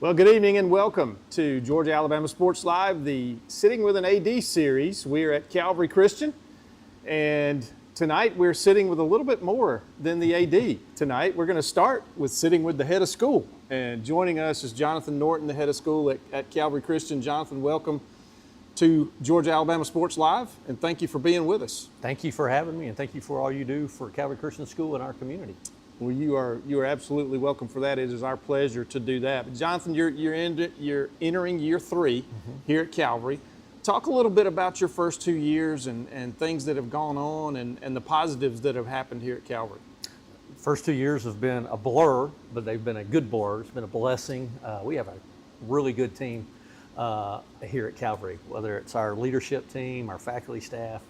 Well, good evening and welcome to Georgia Alabama Sports Live, the Sitting with an AD series. We're at Calvary Christian, and tonight we're sitting with a little bit more than the AD. Tonight we're going to start with sitting with the head of school, and joining us is Jonathan Norton, the head of school at Calvary Christian. Jonathan, welcome to Georgia Alabama Sports Live, and thank you for being with us. Thank you for having me, and thank you for all you do for Calvary Christian School and our community. Well, you are absolutely welcome for that. It is our pleasure to do that. But Jonathan, you're entering year 3 here at Calvary. Talk a little bit about your first 2 years and things that have gone on and the positives that have happened here at Calvary. First 2 years have been a blur, but they've been a good blur. It's been a blessing. We have a really good team here at Calvary, whether it's our leadership team, our faculty staff,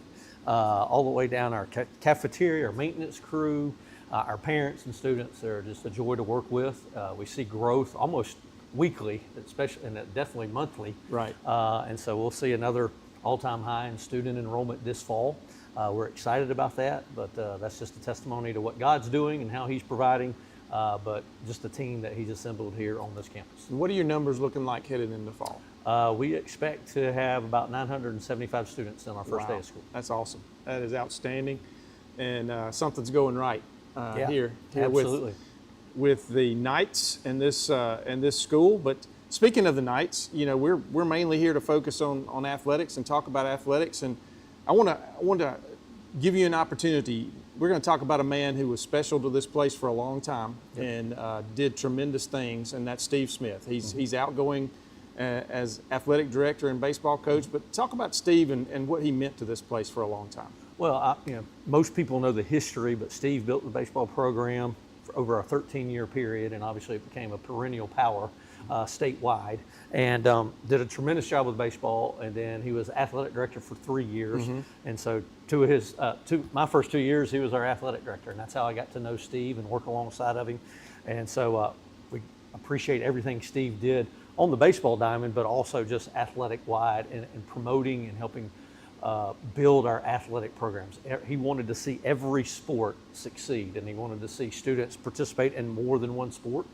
all the way down our cafeteria, our maintenance crew, our parents and students. They're just a joy to work with. We see growth almost weekly, especially and definitely monthly. Right. And so we'll see another all-time high in student enrollment this fall. We're excited about that, but that's just a testimony to what God's doing and how He's providing, but just the team that He's assembled here on this campus. What are your numbers looking like headed into fall? We expect to have about 975 students on our first day of school. That's awesome. That is outstanding, and something's going right. Here absolutely. with the Knights and this school. But speaking of the Knights, you know, we're mainly here to focus on athletics and talk about athletics. And I want to give you an opportunity. We're going to talk about a man who was special to this place for a long time and did tremendous things, and that's Steve Smith. He's outgoing as athletic director and baseball coach. But talk about Steve and what he meant to this place for a long time. Well, most people know the history, but Steve built the baseball program for over a 13-year period, and obviously it became a perennial power statewide, and did a tremendous job with baseball. And then he was athletic director for 3 years, and so my first 2 years, he was our athletic director, and that's how I got to know Steve and work alongside of him. And so we appreciate everything Steve did on the baseball diamond, but also just athletic-wide and promoting and helping build our athletic programs. He wanted to see every sport succeed, and he wanted to see students participate in more than one sport,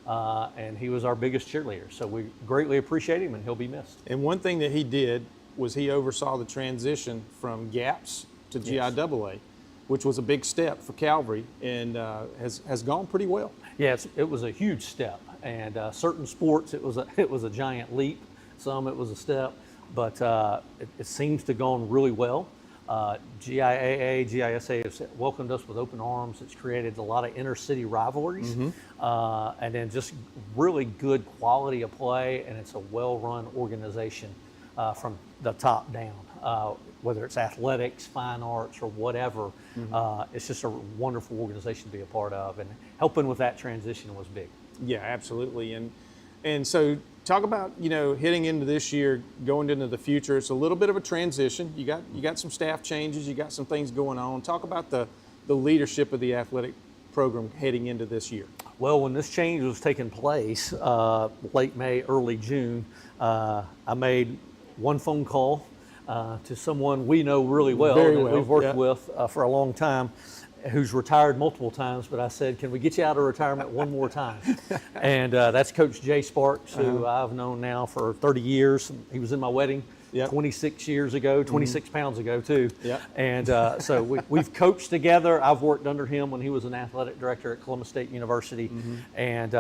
and he was our biggest cheerleader. So we greatly appreciate him, and he'll be missed. And one thing that he did was he oversaw the transition from GAPS to GIAA, which was a big step for Calvary, and has gone pretty well. Yeah, it was a huge step, and certain sports it was a giant leap. Some it was a step. But it seems to have gone really well. GIAA, GISA has welcomed us with open arms. It's created a lot of inner-city rivalries, and then just really good quality of play, and it's a well-run organization from the top down. Whether it's athletics, fine arts, or whatever, it's just a wonderful organization to be a part of, and helping with that transition was big. Yeah, absolutely. And so talk about, you know, heading into this year, going into the future. It's a little bit of a transition. You got some staff changes. You got some things going on. Talk about the leadership of the athletic program heading into this year. Well, when this change was taking place, late May, early June, I made one phone call to someone we know really well, that we've worked with for a long time, who's retired multiple times, but I said, can we get you out of retirement one more time? And that's Coach Jay Sparks, who I've known now for 30 years. He was in my wedding 26 years ago, 26 pounds ago too. And so we've coached together. I've worked under him when he was an athletic director at Columbus State University. And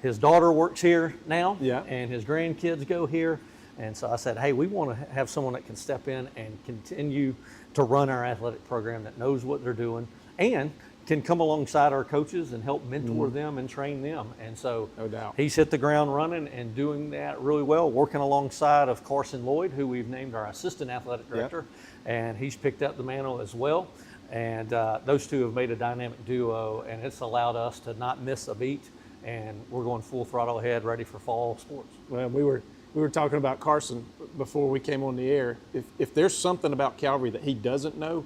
his daughter works here now, and his grandkids go here. And so I said, hey, we want to have someone that can step in and continue to run our athletic program, that knows what they're doing, and can come alongside our coaches and help mentor them and train them. And so he's hit the ground running and doing that really well, working alongside of Carson Lloyd, who we've named our assistant athletic director, and he's picked up the mantle as well. And those two have made a dynamic duo, and it's allowed us to not miss a beat, and we're going full throttle ahead, ready for fall sports. Well, we were talking about Carson before we came on the air. If there's something about Calvary that he doesn't know,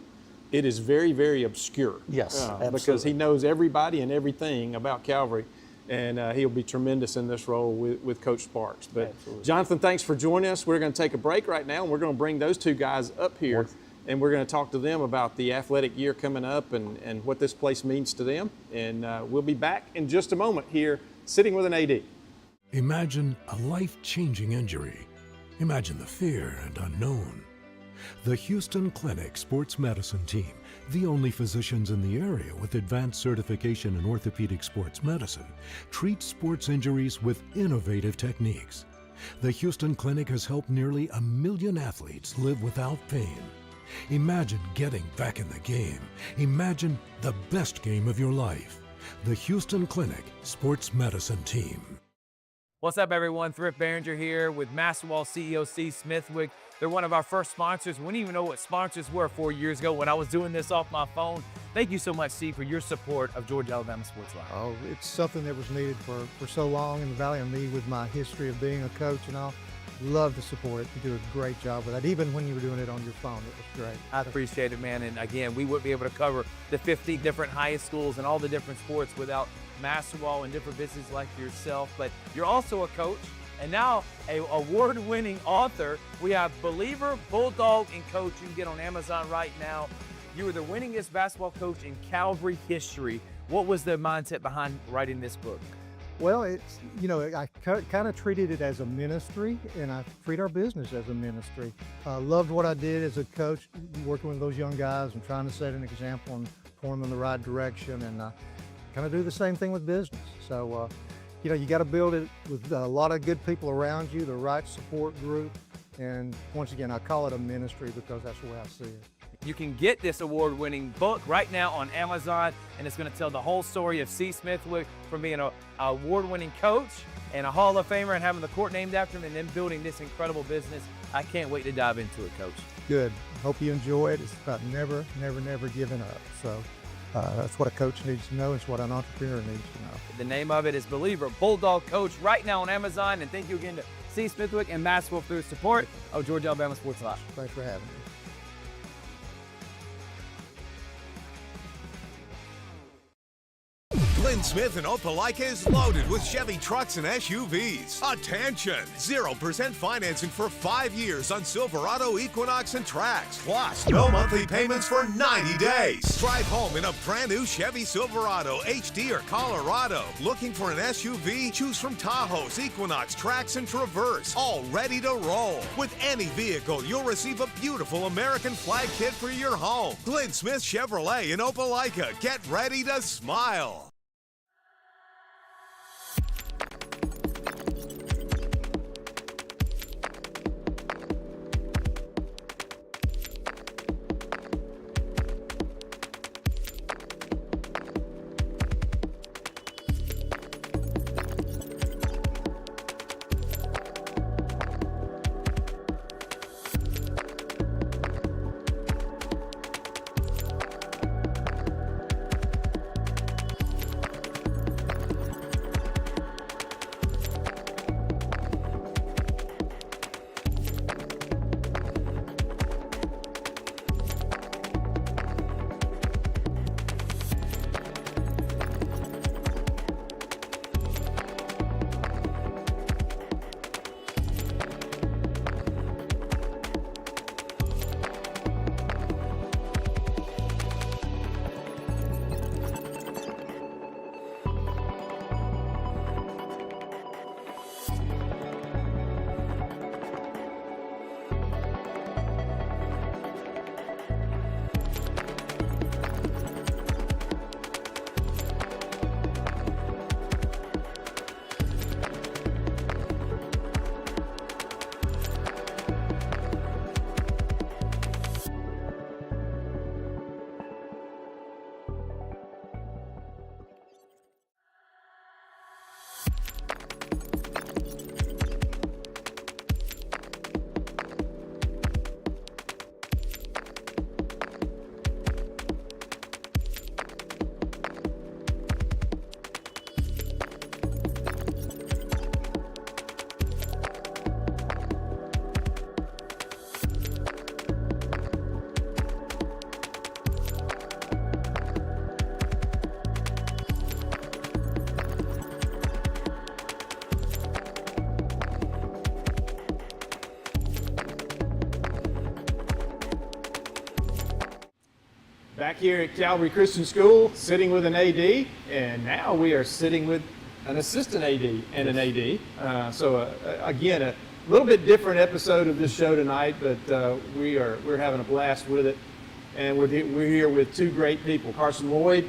it is very, very obscure. Yes, absolutely. Because he knows everybody and everything about Calvary, and he'll be tremendous in this role with Coach Sparks. But absolutely. Jonathan, thanks for joining us. We're going to take a break right now, and we're going to bring those two guys up here, and we're going to talk to them about the athletic year coming up and what this place means to them. And we'll be back in just a moment here, sitting with an AD. Imagine a life-changing injury. Imagine the fear and unknown. The Houston Clinic Sports Medicine Team, the only physicians in the area with advanced certification in orthopedic sports medicine, treats sports injuries with innovative techniques. The Houston Clinic has helped nearly 1 million athletes live without pain. Imagine getting back in the game. Imagine the best game of your life. The Houston Clinic Sports Medicine Team. What's up, everyone? Thrift Behringer here with Masterwall CEO C. Smithwick. They're one of our first sponsors. We didn't even know what sponsors were 4 years ago when I was doing this off my phone. Thank you so much, C, for your support of Georgia Alabama Sports Live. Oh, it's something that was needed for so long in the Valley, and me with my history of being a coach and all. Love to support it. You do a great job with that. Even when you were doing it on your phone, it was great. I appreciate it, man. And again, we wouldn't be able to cover the 50 different highest schools and all the different sports without Masterwall and different businesses like yourself. But you're also a coach and now a award-winning author. We have Believer, Bulldog, and Coach. You can get on Amazon right now. You were the winningest basketball coach in Calvary history. What was the mindset behind writing this book? Well, it's, I kind of treated it as a ministry, and I treat our business as a ministry. Loved what I did as a coach, working with those young guys and trying to set an example and point them in the right direction, and kind of do the same thing with business. So, you got to build it with a lot of good people around you, the right support group, and once again, I call it a ministry because that's the way I see it. You can get this award-winning book right now on Amazon, and it's going to tell the whole story of C. Smithwick from being an award-winning coach and a Hall of Famer and having the court named after him and then building this incredible business. I can't wait to dive into it, Coach. Good. Hope you enjoy it. It's about never giving up. So that's what a coach needs to know. It's what an entrepreneur needs to know. The name of it is Believer, Bulldog, Coach, right now on Amazon. And thank you again to C. Smithwick and Masterwall for their support of Georgia Alabama Sports Live. Thanks for having me. Glenn Smith in Opelika is loaded with Chevy trucks and SUVs. Attention! 0% financing for 5 years on Silverado, Equinox, and Trax. Plus, no monthly payments for 90 days. Drive home in a brand new Chevy Silverado, HD or Colorado. Looking for an SUV? Choose from Tahoes, Equinox, Trax, and Traverse. All ready to roll. With any vehicle, you'll receive a beautiful American flag kit for your home. Glenn Smith Chevrolet in Opelika. Get ready to smile. Back here at Calvary Christian School, sitting with an AD, and now we are sitting with an assistant AD and an AD. So again, a little bit different episode of this show tonight, but we're having a blast with it. And we're here with two great people, Carson Lloyd,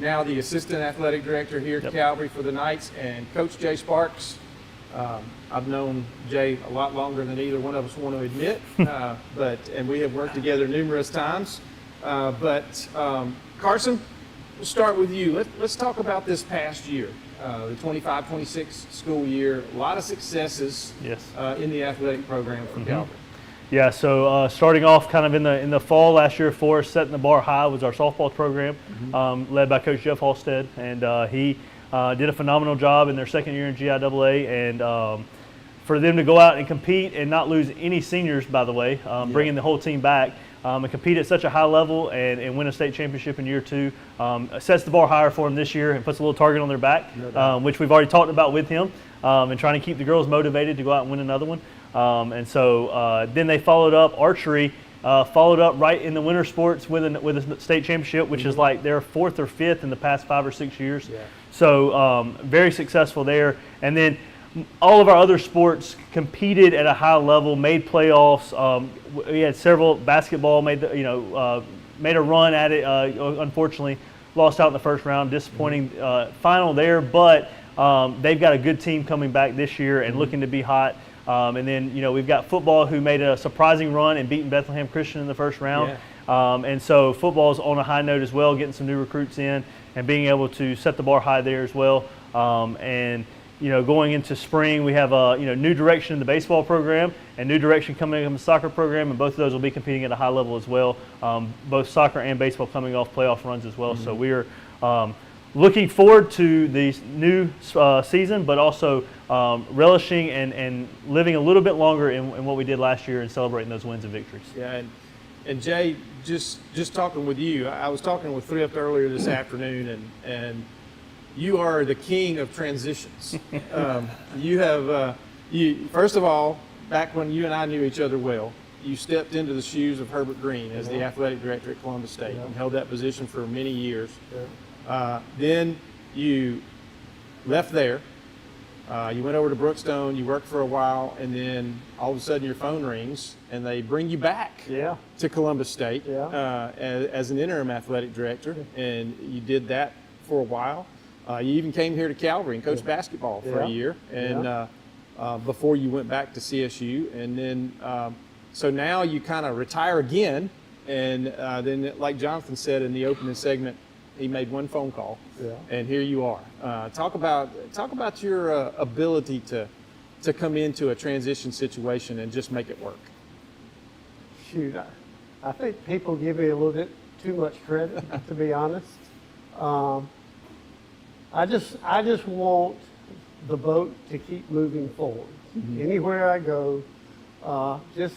now the assistant athletic director here at Calvary for the Knights, and Coach Jay Sparks. I've known Jay a lot longer than either one of us want to admit, and we have worked together numerous times. Carson, we'll start with you. Let's talk about this past year, the 25-26 school year. A lot of successes in the athletic program for Calvary. Yeah, so starting off kind of in the fall last year for us, setting the bar high was our softball program, led by Coach Jeff Halstead, and he did a phenomenal job in their second year in GIAA, and for them to go out and compete and not lose any seniors, by the way, bringing the whole team back and compete at such a high level and win a state championship in year two, sets the bar higher for them this year and puts a little target on their back, which we've already talked about with him, and trying to keep the girls motivated to go out and win another one. And so then they followed up archery, followed up right in the winter sports with a state championship, which is like their fourth or fifth in the past 5 or 6 years. Yeah. So very successful there. And then all of our other sports competed at a high level, made playoffs. We had several. Basketball made a run at it. Unfortunately, lost out in the first round. Disappointing final there, but they've got a good team coming back this year and looking to be hot. And then, we've got football who made a surprising run and beating Bethlehem Christian in the first round. Yeah. And so football's on a high note as well, getting some new recruits in and being able to set the bar high there as well. Going into spring, we have a new direction in the baseball program and new direction coming in the soccer program, and both of those will be competing at a high level as well. Both soccer and baseball coming off playoff runs as well. So we're looking forward to the new season, but also relishing and living a little bit longer in what we did last year and celebrating those wins and victories. Yeah, and Jay, just talking with you, I was talking with Thrift earlier this afternoon, and you are the king of transitions. You have, first of all, back when you and I knew each other well, you stepped into the shoes of Herbert Green as the athletic director at Columbus State and held that position for many years. Then you left there. You went over to Brookstone, you worked for a while, and then all of a sudden your phone rings and they bring you back to Columbus State as an interim athletic director, and you did that for a while. You even came here to Calvary and coached basketball for a year, and before you went back to CSU, and then so now you kind of retire again, and then like Jonathan said in the opening segment, he made one phone call, and here you are. Talk about your ability to come into a transition situation and just make it work. Shoot, I think people give me a little bit too much credit, to be honest. I just want the boat to keep moving forward. Anywhere I go, just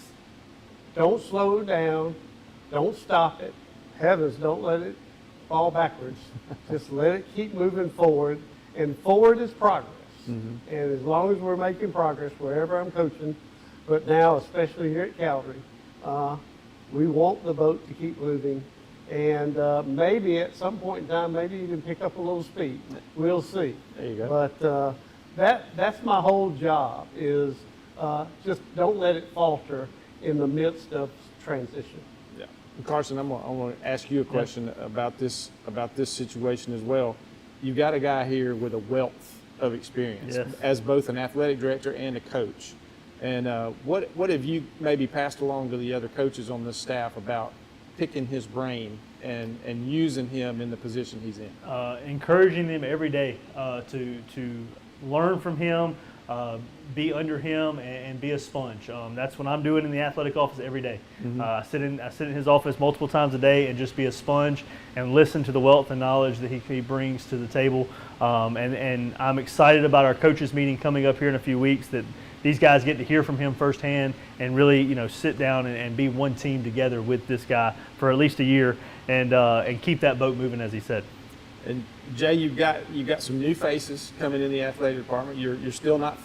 don't slow it down, don't stop it. Heavens, don't let it fall backwards. Just let it keep moving forward, and forward is progress. And as long as we're making progress wherever I'm coaching, but now especially here at Calvary, we want the boat to keep moving, and maybe at some point in time, maybe even pick up a little speed. We'll see. There you go. But that's my whole job, is just don't let it falter in the midst of transition. Carson, I'm going to ask you a question about this situation as well. You've got a guy here with a wealth of experience as both an athletic director and a coach. And what have you maybe passed along to the other coaches on this staff about picking his brain and using him in the position he's in? Encouraging them every day to learn from him, be under him, and be a sponge. That's what I'm doing in the athletic office every day. I sit in his office multiple times a day and just be a sponge and listen to the wealth and knowledge that he brings to the table. And I'm excited about our coaches meeting coming up here in a few weeks, that these guys get to hear from him firsthand and really, sit down and be one team together with this guy for at least a year and keep that boat moving, as he said. And Jay, you've got some new faces coming in the athletic department. You're still not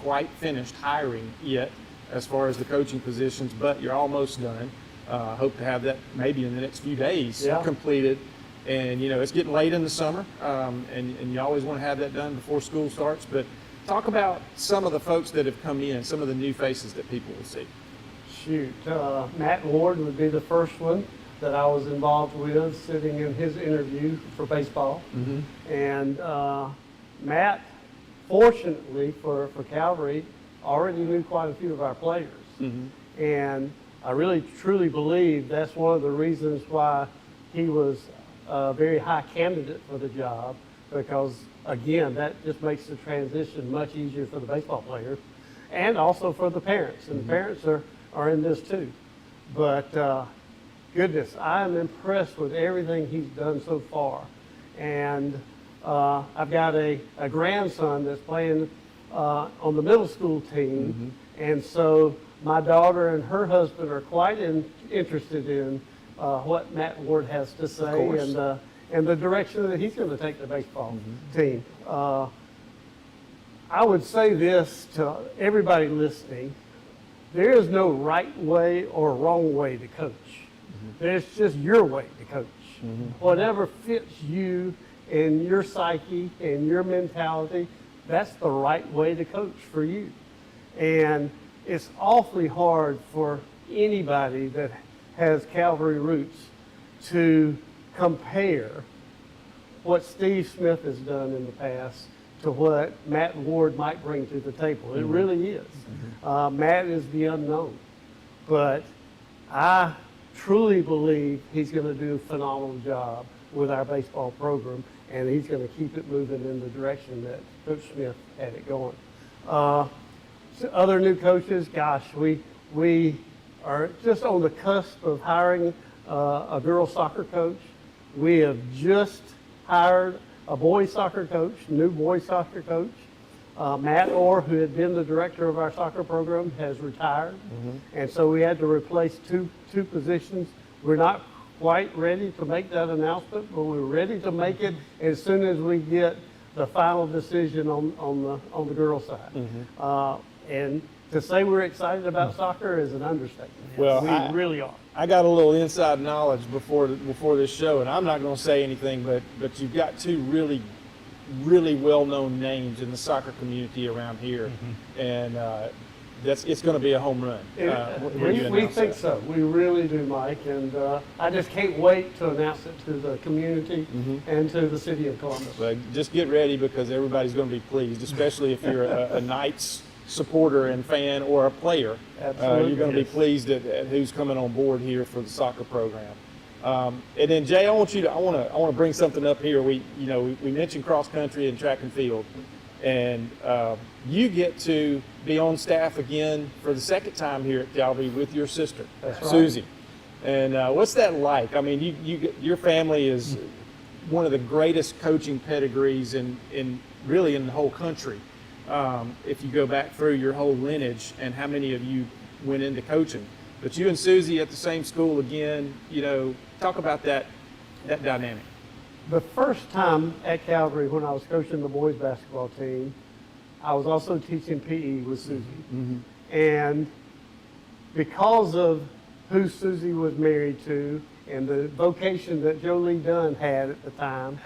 quite finished hiring yet as far as the coaching positions, but you're almost done. Hope to have that maybe in the next few days completed. And it's getting late in the summer, and you always want to have that done before school starts. But talk about some of the folks that have come in, some of the new faces that people will see. Shoot, Matt Ward would be the first one that I was involved with, sitting in his interview for baseball. And Matt, fortunately for Calvary, already knew quite a few of our players. And I really truly believe that's one of the reasons why he was a very high candidate for the job, because again, that just makes the transition much easier for the baseball players and also for the parents. And the parents are in this too. But goodness, I am impressed with everything he's done so far. And I've got a grandson that's playing on the middle school team. And so my daughter and her husband are quite interested in what Matt Ward has to say and the direction that he's going to take the baseball team. I would say this to everybody listening: there is no right way or wrong way to coach. There's just your way to coach. Whatever fits you and your psyche and your mentality, that's the right way to coach for you. And it's awfully hard for anybody that has Calvary roots to compare what Steve Smith has done in the past to what Matt Ward might bring to the table. It really is. Matt is the unknown, but I truly believe he's going to do a phenomenal job with our baseball program, and he's going to keep it moving in the direction that Coach Smith had it going. Other new coaches, gosh, we are just on the cusp of hiring a girls soccer coach. We have just hired a boys soccer coach, new boys soccer coach. Matt Orr, who had been the director of our soccer program, has retired. And so we had to replace two positions. We're not quite ready to make that announcement, but we're ready to make it as soon as we get the final decision on the girls' side. And to say we're excited about soccer is an understatement. Well, we really are. I got a little inside knowledge before this show, and I'm not going to say anything, but you've got two really well-known names in the soccer community around here, and it's going to be a home run. We think so. We really do, Mike, and I just can't wait to announce it to the community and to the city of Columbus. But just get ready, because everybody's going to be pleased, especially if you're a Knights supporter and fan or a player. You're going to be pleased at who's coming on board here for the soccer program. And then Jay, I want to bring something up here. We mentioned cross country and track and field, and you get to be on staff again for the second time here at Calvary with your sister, Susie. And what's that like? I mean, your family is one of the greatest coaching pedigrees in really in the whole country. If you go back through your whole lineage and how many of you went into coaching. But you and Susie at the same school again, talk about that dynamic. The first time at Calvary when I was coaching the boys basketball team, I was also teaching PE with Susie. And because of who Susie was married to and the vocation that Jolie Dunn had at the time,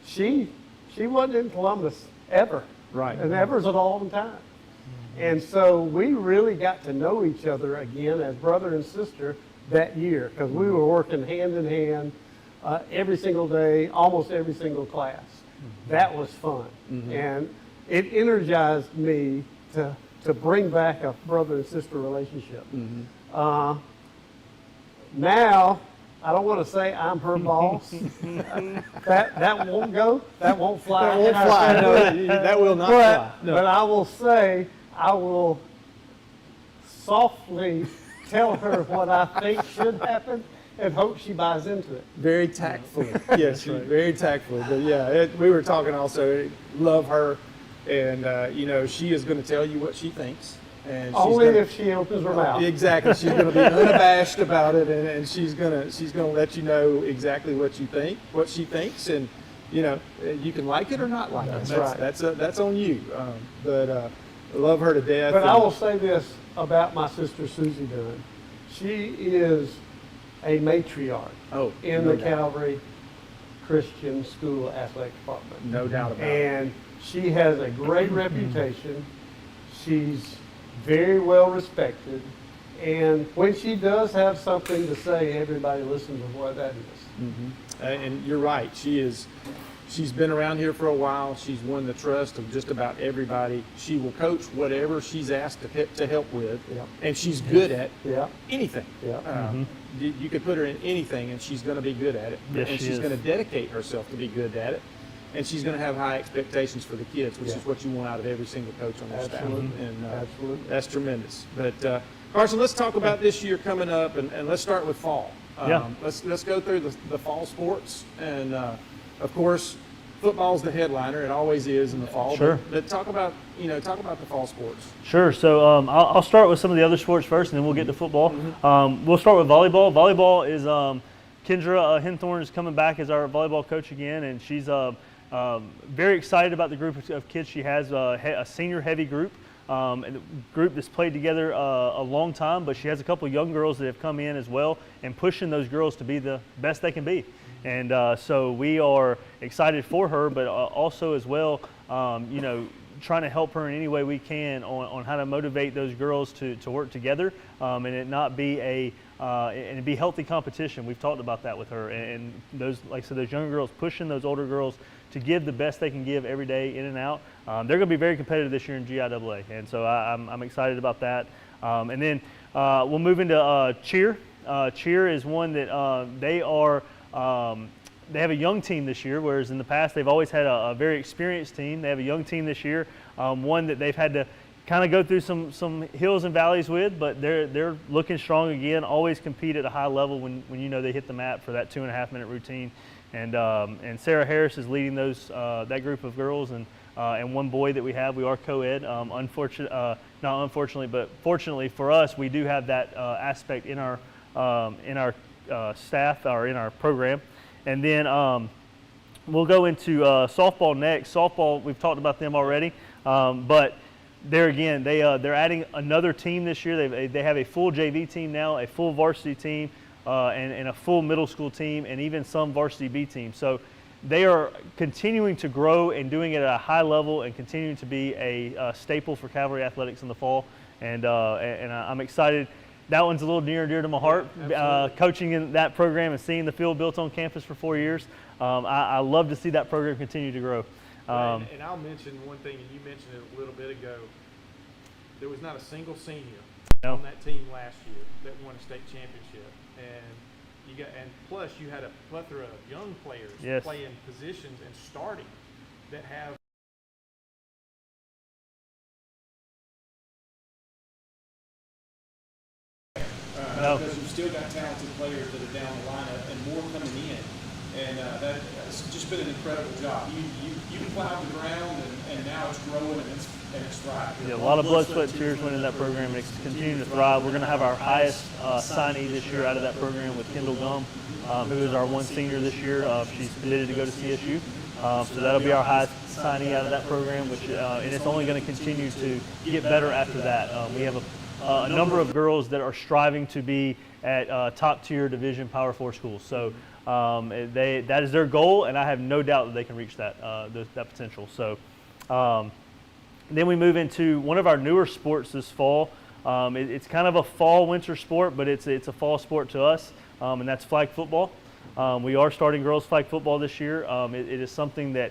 she wasn't in Columbus ever. Right. And ever's a long time. And so we really got to know each other again as brother and sister that year, because we were working hand in hand every single day, almost every single class. That was fun. And it energized me to bring back a brother and sister relationship. Now, I don't want to say I'm her boss. that won't go. That won't fly. That won't fly. No, that will not fly. No. But I will say, I will softly tell her what I think should happen and hope she buys into it. Very tactfully. Yes, right. Very tactfully. But yeah, we were talking also, love her, and she is going to tell you what she thinks. And only if she opens her mouth. Exactly. She's going to be unabashed about it, and she's going to let you know exactly what she thinks, and you can like it or not like it. That's on you. But I love her to death. But I will say this about my sister Susie Dunn. She is a matriarch in the Calvary Christian school athletic department. No doubt about it. And she has a great reputation. She's very well respected. And when she does have something to say, everybody listens to what that is. And you're right. She's been around here for a while. She's won the trust of just about everybody. She will coach whatever she's asked to help with, and she's good at anything. You could put her in anything, and she's going to be good at it. Yes, and she she's is. going to dedicate herself to be good at it. And she's going to have high expectations for the kids, which is what you want out of every single coach on your staff. And Absolutely. that's tremendous. But Carson, let's talk about this year coming up, and let's start with fall. Let's go through the fall sports, and of course, football's the headliner. It always is in the fall. Sure. But talk about the fall sports. Sure. So I'll start with some of the other sports first, and then we'll get to football. We'll start with volleyball. Volleyball is Kendra Henthorn is coming back as our volleyball coach again, and she's very excited about the group of kids she has. A senior heavy group. A group that's played together a long time, but she has a couple of young girls that have come in as well and pushing those girls to be the best they can be. And so we are excited for her, but also as well, trying to help her in any way we can on how to motivate those girls to work together and it not be and it be healthy competition. We've talked about that with her, and those, like I said, those younger girls pushing those older girls to give the best they can give every day in and out. They're going to be very competitive this year in GIAA, and so I'm excited about that. And then we'll move into cheer. Cheer is one that they have a young team this year, whereas in the past they've always had a very experienced team. They have a young team this year, one that they've had to kind of go through some hills and valleys with, but they're looking strong again. Always compete at a high level when they hit the mat for that 2.5-minute routine. And Sarah Harris is leading that group of girls, and one boy that we have. We are co-ed. Not unfortunately, but fortunately for us, we do have that aspect in our staff or in our program. And then we'll go into softball next. Softball, we've talked about them already, but there again, they're adding another team this year. They have a full JV team now, a full varsity team, and a full middle school team, and even some varsity B teams. So they are continuing to grow and doing it at a high level and continuing to be a staple for Calvary athletics in the fall. And I'm excited. That one's a little near and dear to my heart. Coaching in that program and seeing the field built on campus for 4 years, I love to see that program continue to grow. And I'll mention one thing, and you mentioned it a little bit ago. There was not a single senior on that team last year that won a state championship, and plus you had a plethora of young players playing positions and starting that have. Because you've still got talented players that are down the lineup and more coming in. And that's just been an incredible job. You plowed the ground, and now it's growing and it's thriving. Yeah, a lot of blood, sweat, and tears went in that program, and it's continuing to thrive. We're going to have our highest signee this year out of that program with Kendall Gum, who is our one senior this year. She's committed to go to CSU. So that'll be our highest signee out of that program, and it's only going to continue to get better after that. We have a number of girls that are striving to be at top-tier Division Power 4 schools. So that is their goal, and I have no doubt that they can reach that potential. So then we move into one of our newer sports this fall. It's kind of a fall-winter sport, but it's a fall sport to us, and that's flag football. We are starting girls flag football this year. It is something that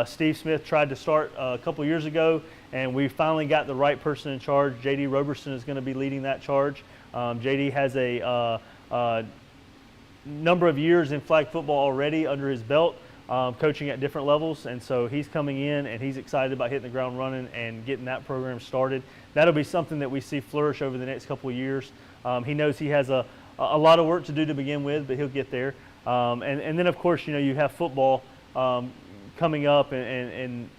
Steve Smith tried to start a couple years ago, and we finally got the right person in charge. J.D. Roberson is going to be leading that charge. J.D. has a number of years in flag football already under his belt, coaching at different levels, and so he's coming in and he's excited about hitting the ground running and getting that program started. That'll be something that we see flourish over the next couple of years. He knows he has a lot of work to do to begin with, but he'll get there. And then of course, you have football coming up and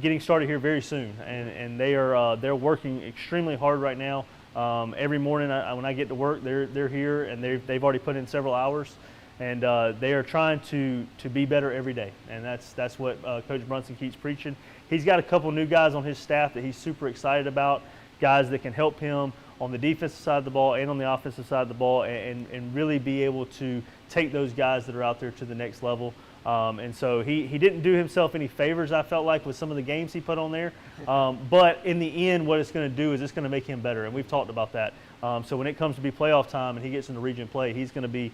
getting started here very soon, and they're working extremely hard right now. Every morning when I get to work, they're here, and they've already put in several hours, and they are trying to be better every day, and that's what Coach Brunson keeps preaching. He's got a couple new guys on his staff that he's super excited about, guys that can help him on the defensive side of the ball and on the offensive side of the ball, and really be able to take those guys that are out there to the next level. And so he didn't do himself any favors, I felt like, with some of the games he put on there. But in the end, what it's going to do is it's going to make him better, and we've talked about that. So when it comes to be playoff time and he gets into region play, he's going to be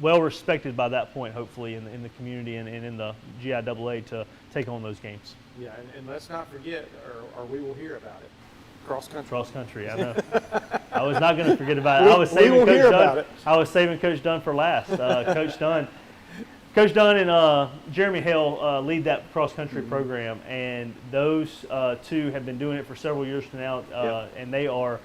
well respected by that point, hopefully, in the community and in the GIAA to take on those games. Yeah, and let's not forget, or we will hear about it. Cross country. Cross country, I know. I was not going to forget about it. I was saving Coach Dunn for last. Coach Dunn and Jeremy Hale lead that cross country program, and those two have been doing it for several years now, and they are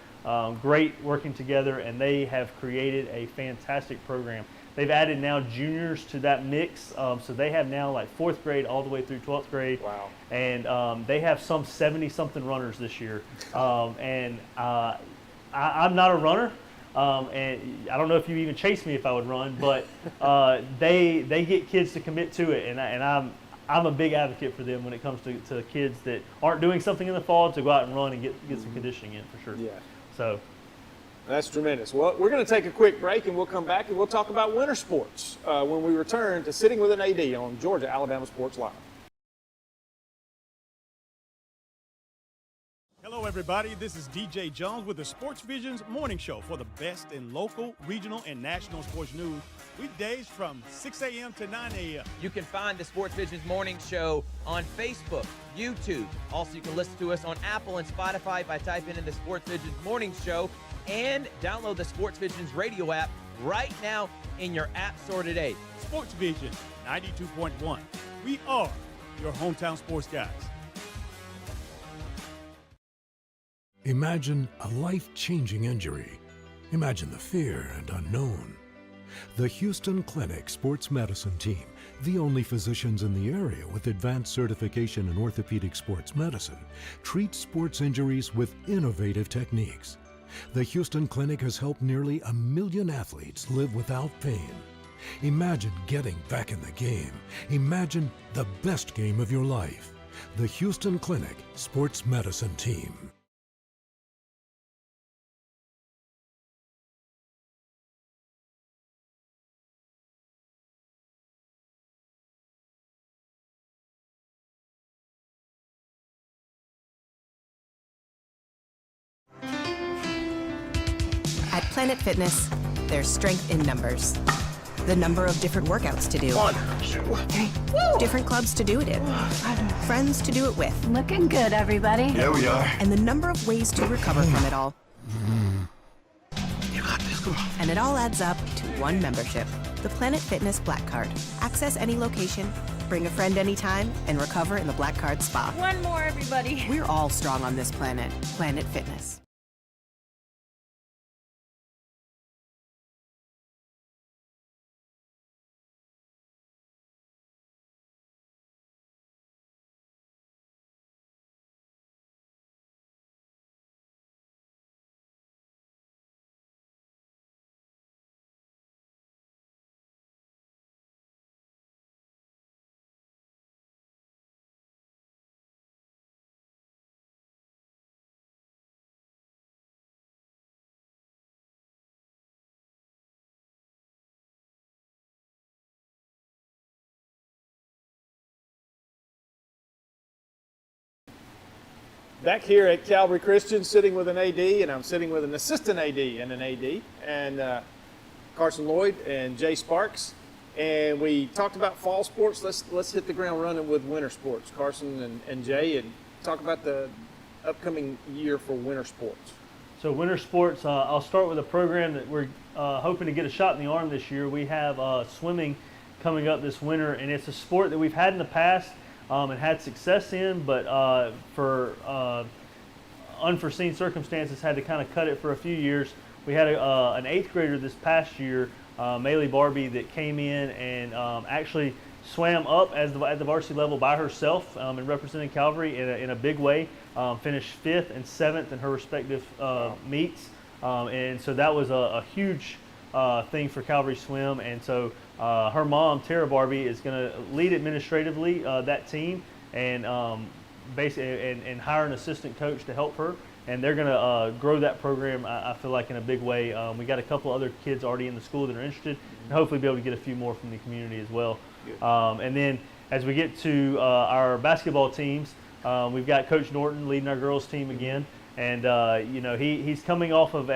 great working together, and they have created a fantastic program. They've added now juniors to that mix, so they have now like 4th grade all the way through 12th grade. Wow. And they have some 70-something runners this year. I'm not a runner, and I don't know if you even chase me if I would run, but they get kids to commit to it, and I'm a big advocate for them when it comes to kids that aren't doing something in the fall to go out and run and get some conditioning in for sure. Yeah. So. That's tremendous. Well, we're going to take a quick break, and we'll come back and we'll talk about winter sports when we return to Sitting with an AD on Georgia Alabama Sports Live. Hello, everybody. This is DJ Jones with the Sports Visions Morning Show for the best in local, regional, and national sports news. Weekdays from 6 a.m. to 9 a.m. You can find the Sports Visions Morning Show on Facebook, YouTube. Also, you can listen to us on Apple and Spotify by typing in the Sports Visions Morning Show, and download the Sports Visions radio app right now in your app store today. Sports Vision 92.1. We are your hometown sports guys. Imagine a life-changing injury. Imagine the fear and unknown. The Houston Clinic Sports Medicine Team, the only physicians in the area with advanced certification in orthopedic sports medicine, treats sports injuries with innovative techniques. The Houston Clinic has helped nearly 1 million athletes live without pain. Imagine getting back in the game. Imagine the best game of your life. The Houston Clinic Sports Medicine Team. At Planet Fitness, there's strength in numbers. The number of different workouts to do. 1, 2, different clubs to do it in. Friends to do it with. Looking good, everybody. Yeah, we are. And the number of ways to recover from it all. You got this, girl. And it all adds up to one membership. The Planet Fitness Black Card. Access any location, bring a friend anytime, and recover in the Black Card Spa. One more, everybody. We're all strong on this planet. Planet Fitness. Back here at Calvary Christian, sitting with an AD, and I'm sitting with an assistant AD and an AD, and Carson Lloyd and Jay Sparks. And we talked about fall sports. Let's hit the ground running with winter sports, Carson and Jay, and talk about the upcoming year for winter sports. So winter sports, I'll start with a program that we're hoping to get a shot in the arm this year. We have swimming coming up this winter, and it's a sport that we've had in the past and had success in, but for unforeseen circumstances had to kind of cut it for a few years. We had an 8th grader this past year, Maylee Barbie, that came in and actually swam up at the varsity level by herself and represented Calvary in a big way. Finished 5th and 7th in her respective meets, and so that was a huge thing for Calvary Swim. And so her mom, Tara Barbie, is going to lead administratively that team and basically and hire an assistant coach to help her. and they're going to grow that program, I feel like, in a big way. We got a couple other kids already in the school that are interested, and hopefully be able to get a few more from the community as well. And then as we get to our basketball teams, we've got Coach Norton leading our girls team again. And, you know, he's coming off of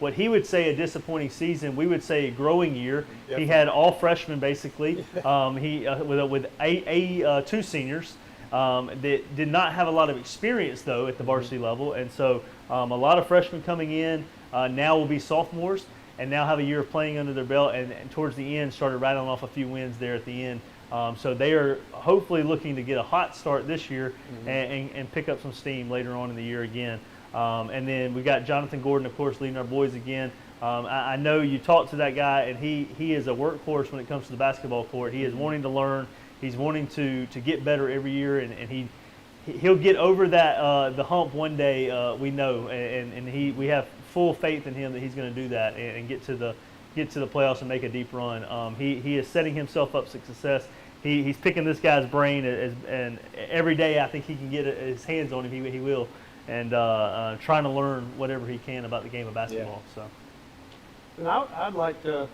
what he would say a disappointing season. We would say a growing year. He had all freshmen, basically, with two seniors that did not have a lot of experience, though, at the varsity level. And so a lot of freshmen coming in now will be sophomores and now have a year of playing under their belt, and towards the end started rattling off a few wins there at the end. So they are hopefully looking to get a hot start this year and pick up some steam later on in the year again. And then we got Jonathan Gordon, of course, leading our boys again. I know you talked to that guy, and he is a workhorse when it comes to the basketball court. He is wanting to learn. He's wanting to get better every year, and he'll get over that the hump one day. We know, and we have full faith in him that he's going to do that and get to the playoffs and make a deep run. He is setting himself up for success. He's picking this guy's brain, and every day I think he can get his hands on him. He will. And trying to learn whatever he can about the game of basketball. So, and I'd like to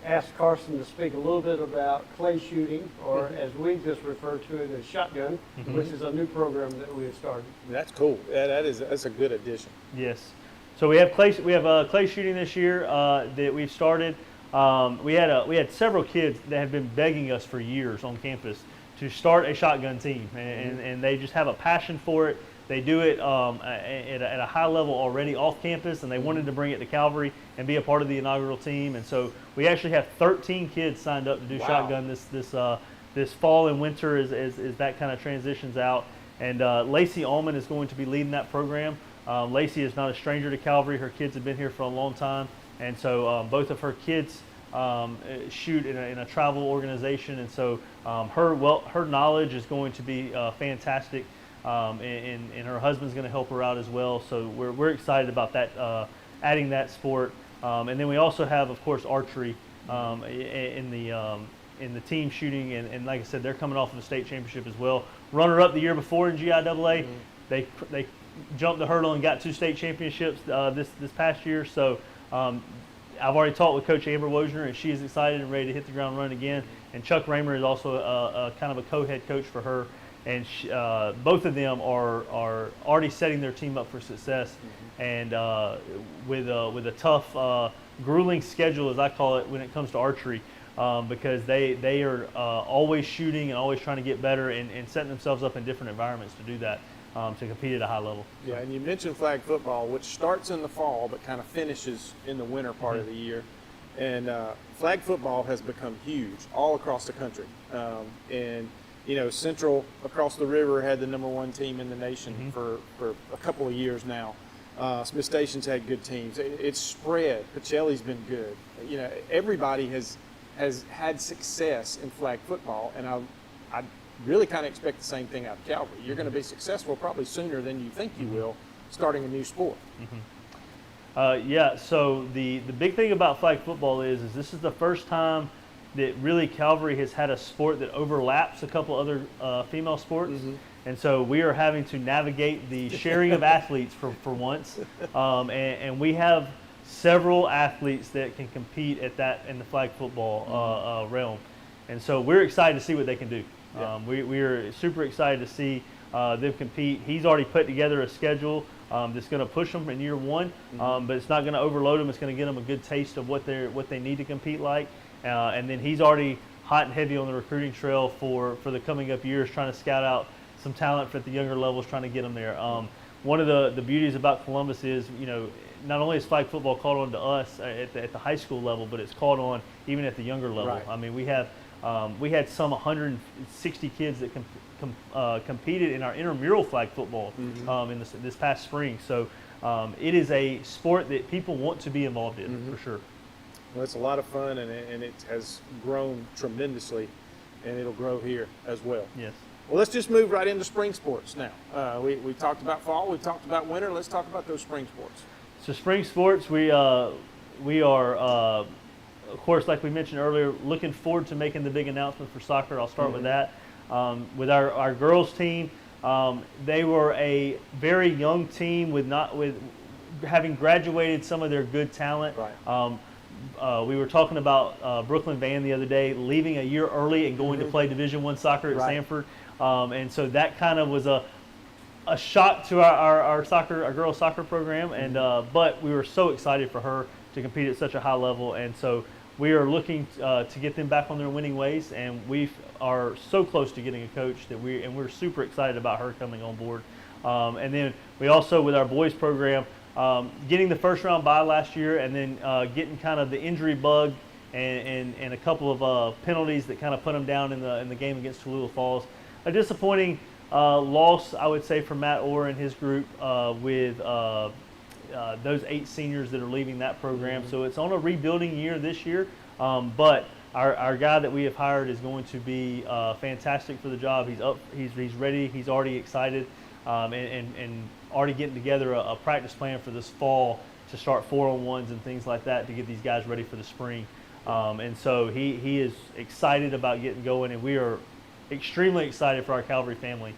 ask Carson to speak a little bit about clay shooting, or as we just refer to it as shotgun, which is a new program that we have started. That's cool. That's a good addition. Yes. So we have clay shooting this year that we've started. We had several kids that have been begging us for years on campus to start a shotgun team, and they just have a passion for it. They do it at a high level already off campus, and they wanted to bring it to Calvary and be a part of the inaugural team. And so we actually have 13 kids signed up to do shotgun this fall and winter as that kind of transitions out. And Lacey Allman is going to be leading that program. Lacey is not a stranger to Calvary. Her kids have been here for a long time, and so both of her kids shoot in a travel organization, and so her knowledge is going to be fantastic. And her husband's going to help her out as well. So we're excited about that, adding that sport. And then we also have, of course, archery in the team shooting. And like I said, they're coming off of the state championship as well. Runner-up the year before in GIAA. They jumped the hurdle and got 2 state championships this past year. So I've already talked with Coach Amber Wozner, and she is excited and ready to hit the ground running again. And Chuck Raymer is also a kind of a co-head coach for her. And both of them are already setting their team up for success, and with a tough, grueling schedule, as I call it, when it comes to archery, because they are always shooting and always trying to get better and setting themselves up in different environments to do that, to compete at a high level. Yeah, and you mentioned flag football, which starts in the fall but kind of finishes in the winter part of the year. And flag football has become huge all across the country, and you know, Central across the river had the #1 team in the nation for a couple of years now. Smith Station's had good teams. It's spread. Pacelli's been good. You know, everybody has had success in flag football, and I really kind of expect the same thing out of Calvary. You're going to be successful probably sooner than you think you will, starting a new sport. Yeah. So the big thing about flag football is this is the first time that really Calvary has had a sport that overlaps a couple other female sports. And so we are having to navigate the sharing of athletes for once. And we have several athletes that can compete in the flag football realm. And so we're excited to see what they can do. We are super excited to see them compete. He's already put together a schedule that's going to push them in year 1, but it's not going to overload them. It's going to get them a good taste of what they need to compete like. And then he's already hot and heavy on the recruiting trail for the coming up years, trying to scout out some talent for the younger levels, trying to get them there. One of the beauties about Columbus is, you know, not only is flag football called on to us at the high school level, but it's called on even at the younger level. Right. I mean, we had some 160 kids that competed in our intramural flag football in this past spring. So it is a sport that people want to be involved in for sure. Well, it's a lot of fun, and it has grown tremendously, and it'll grow here as well. Yes. Well, let's just move right into spring sports now. We talked about fall, we talked about winter. Let's talk about those spring sports. So spring sports, we are, of course, like we mentioned earlier, looking forward to making the big announcement for soccer. I'll start with that. With our girls team, They were a very young team with having graduated some of their good talent. Right. We were talking about Brooklyn Van the other day, leaving a year early and going to play Division I soccer at Sanford, and so that kind of was a shock to our girls soccer program, and but we were so excited for her to compete at such a high level, and so we are looking to get them back on their winning ways, and we are so close to getting a coach we're super excited about her coming on board, and then we also with our boys program. Getting the first round bye last year, and then getting kind of the injury bug and a couple of penalties that kind of put them down in the game against Tallulah Falls. A disappointing loss, I would say, for Matt Orr and his group with those 8 seniors that are leaving that program. So it's on a rebuilding year this year, but our guy that we have hired is going to be fantastic for the job. He's ready. He's already excited, and already getting together a practice plan for this fall to start 4-on-1s and things like that to get these guys ready for the spring. And so he is excited about getting going, and we are extremely excited for our Calvary family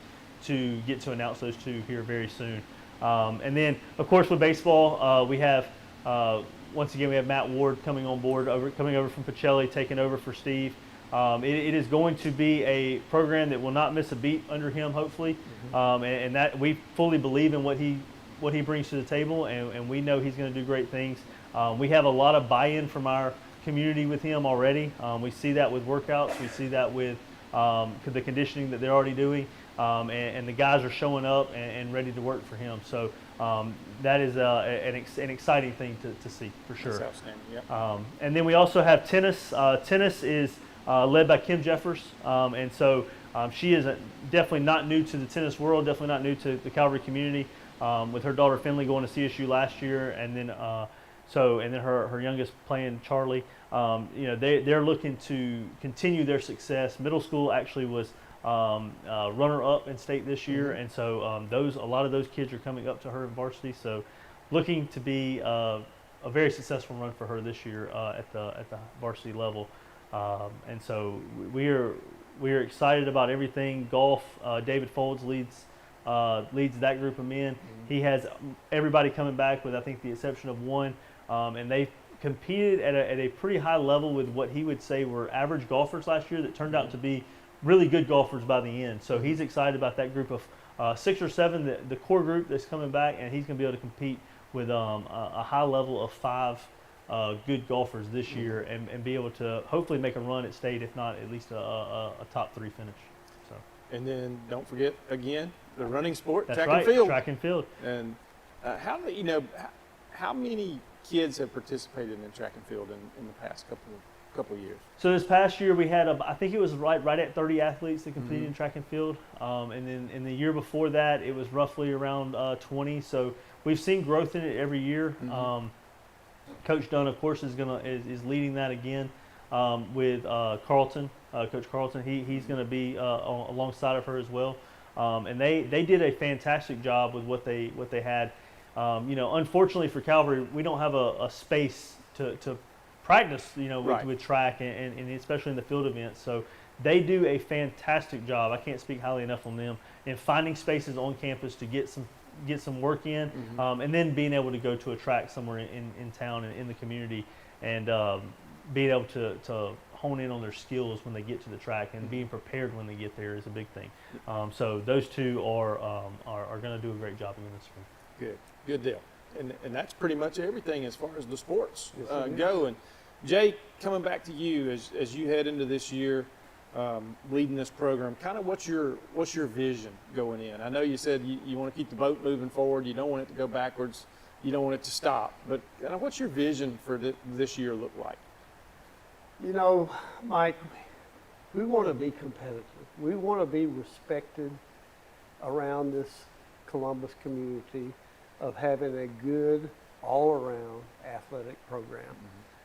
to get to announce those 2 here very soon. And then, of course, with baseball, we have, once again, we have Matt Ward coming on board, coming over from Pacelli, taking over for Steve. It is going to be a program that will not miss a beat under him, hopefully, and that we fully believe in what he brings to the table, and we know he's going to do great things. We have a lot of buy-in from our community with him already. We see that with workouts. We see that with the conditioning that they're already doing, and the guys are showing up and ready to work for him. So that is an exciting thing to see for sure. That's outstanding. Yep. And then we also have tennis. Tennis is led by Kim Jeffers, and so she is definitely not new to the tennis world, definitely not new to the Calvary community, with her daughter Finley going to CSU last year, and then her youngest playing Charlie. They're looking to continue their success. Middle school actually was runner-up in state this year, and so a lot of those kids are coming up to her in varsity, so looking to be a very successful run for her this year at the varsity level. And so we are excited about everything. Golf, David Folds leads that group of men. He has everybody coming back with, I think, the exception of one, and they competed at a pretty high level with what he would say were average golfers last year that turned out to be really good golfers by the end. So he's excited about that group of 6 or 7, the core group that's coming back, and he's going to be able to compete with a high level of 5 good golfers this year, and be able to hopefully make a run at state, if not at least a top 3 finish. So. And then don't forget again the running sport, That's track right, and field. Track and field. And how many kids have participated in track and field in the past couple of years? So this past year we had I think it was right at 30 athletes that competed in track and field, and then in the year before that it was roughly around 20. So we've seen growth in it every year. Coach Dunn, of course, is leading that again with Carlton. Coach Carlton, he's going to be alongside of her as well, and they did a fantastic job with what they had. Unfortunately for Calvary, we don't have a space to practice, with track and especially in the field events. So they do a fantastic job. I can't speak highly enough on them in finding spaces on campus to get some work in, and then being able to go to a track somewhere in town and in the community, and being able to hone in on their skills when they get to the track, and being prepared when they get there is a big thing. So those 2 are going to do a great job in this spring. Good deal. And that's pretty much everything as far as the sports go. And Jay, coming back to you as you head into this year, leading this program, kind of what's your vision going in? I know you said you want to keep the boat moving forward. You don't want it to go backwards. You don't want it to stop. But kind of what's your vision for this year look like? Mike, we want to be competitive. We want to be respected around this Columbus community of having a good all-around athletic program.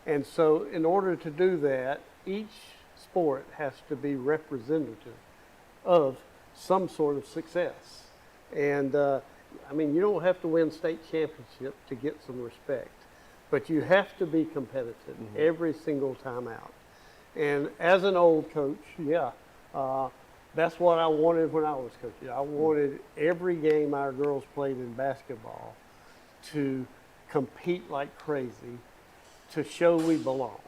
And so in order to do that, each sport has to be representative of some sort of success. And you don't have to win state championship to get some respect, but you have to be competitive every single time out. And as an old coach, That's what I wanted when I was coaching. I wanted every game our girls played in basketball to compete like crazy, to show we belong.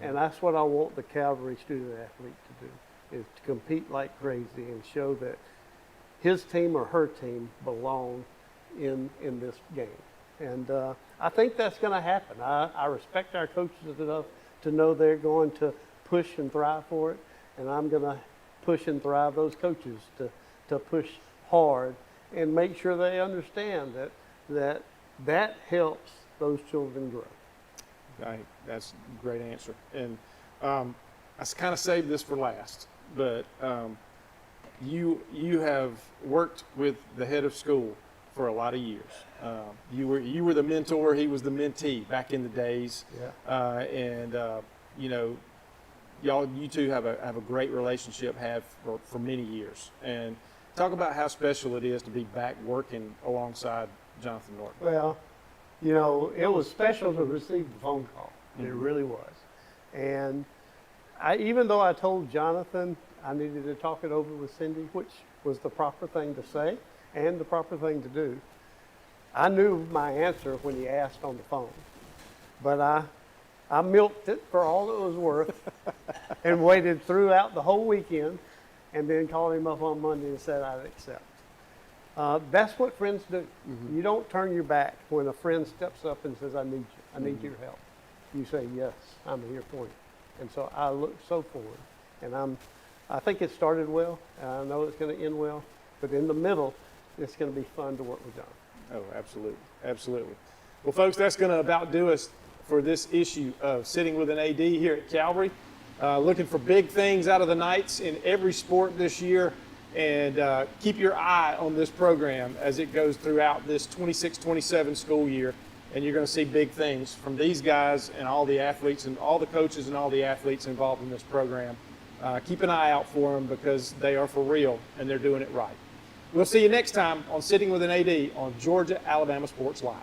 And that's what I want the Calvary student athlete to do, is to compete like crazy and show that his team or her team belong in this game. And I think that's going to happen. I respect our coaches enough to know they're going to push and thrive for it, and I'm going to push and thrive those coaches to push hard and make sure they understand that helps those children grow. Right, that's a great answer. And I kind of saved this for last, but you have worked with the head of school for a lot of years. You were the mentor, he was the mentee back in the days. Yeah. You know, you two have a great relationship, for many years. And talk about how special it is to be back working alongside Jonathan Norton. Well, you know, it was special to receive the phone call. It really was. And even though I told Jonathan I needed to talk it over with Cindy, which was the proper thing to say and the proper thing to do, I knew my answer when he asked on the phone. But I milked it for all it was worth and waited throughout the whole weekend, and then called him up on Monday and said I'd accept. That's what friends do. You don't turn your back when a friend steps up and says, I need you. I need your help. You say, yes, I'm here for you. And so I look so forward. And I think it started well. I know it's going to end well. But in the middle, it's going to be fun to work with John. Oh, absolutely. Absolutely. Well, folks, that's going to about do us for this issue of Sitting with an AD here at Calvary. Looking for big things out of the Knights in every sport this year. And keep your eye on this program as it goes throughout this 26-27 school year. And you're going to see big things from these guys and all the athletes and all the coaches and all the athletes involved in this program. Keep an eye out for them because they are for real and they're doing it right. We'll see you next time on Sitting with an AD on Georgia Alabama Sports Live.